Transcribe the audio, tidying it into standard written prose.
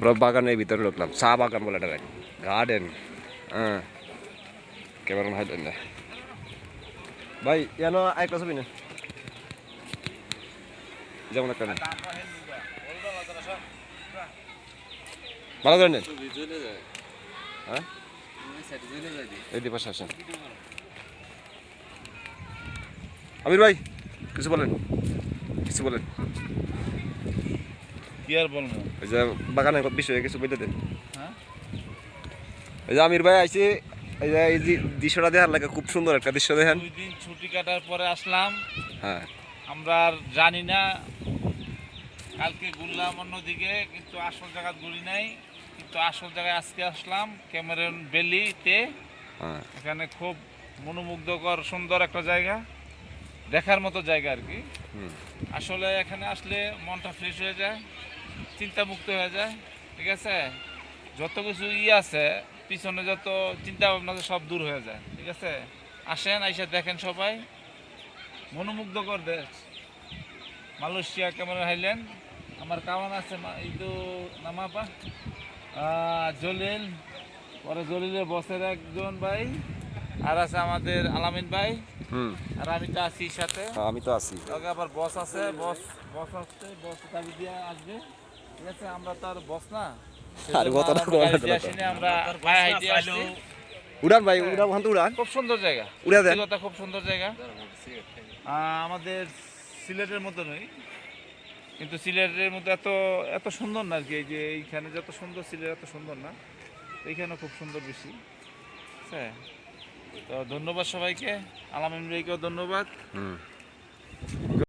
আমরা বাগানের ভিতরে ঢুকলাম, চা বাগান বলে এটা গার্ডেন। হ্যাঁ ক্যামেরা হাইড না ভাই, এনো একটা ছবি না যেমন একটা নেন, ভালো করে নেন। হ্যাঁ এই দিবস আসেন। আমির ভাই কিছু বলেন, কিছু বলেন। কি আর বলবো, ওই যে বাগানের বিষয়ে কিছু বলতে দেন। হ্যাঁ এই যে আমির ভাই আইসি, এই যে এই দৃশ্যটা দেখার লাগে, খুব সুন্দর একটা দৃশ্য দেখেন। 2 দিন ছুটি কাটার পরে আসলাম। হ্যাঁ আমরা আর জানি না, কালকে ঘুরলাম অন্যদিকে, কিন্তু আসল জায়গা ঘুরি নাই। কিন্তু আসল জায়গায় আজকে আসলাম, ক্যামেরন ভ্যালিতে। হ্যাঁ এখানে খুব মনোমুগ্ধকর সুন্দর একটা জায়গা, দেখার মতো জায়গা আর কি। আসলে এখানে আসলে মনটা ফ্রেশ হয়ে যায়, চিন্তামুক্ত হয়ে যায়, ঠিক আছে। যত কিছু আছে পিছনে, যত চিন্তা ভাবনা আছে, সব দূর হয়ে যায়, ঠিক আছে। আসেন, আইসা দেখেন সবাই, মনোমুগ্ধকর দেশ মালয়েশিয়া ক্যামেরন হাইল্যান্ড। আমার কামান আছে ইদু নামাপা জলিল, পরে জলিলের বসের একজন ভাই, আর আছে আমাদের আলামিন ভাই, আর আমি তো আছি সাথে। আমি তো আছি। ওকে আবার বস আছে, বস বস আসছে, বস দাবি দিয়ে আসবে, ঠিক আছে। আমরা তো আর বস না, আর সেজন্য কত আর না আমরা কোয়া গাড়ি দিয়ে না তো। আসিনি, আমরা পায়ে হাইটে আসছি। উড়ান ভাই, উড়ান ওখান তো উড়ান, খুব সুন্দর জায়গা, উড়া দেন। সত্যি কথা খুব সুন্দর জায়গা। আমাদের সিলেটের মতো নয়, কিন্তু সিলেটের মতো এত এত সুন্দর না আর কি। এই যে এইখানে যত সুন্দর, সিলেট এত সুন্দর না, এইখানে খুব সুন্দর বেশি, ঠিক আছে। তো ধন্যবাদ সবাইকে, আলামিন ভাইকেও ধন্যবাদ।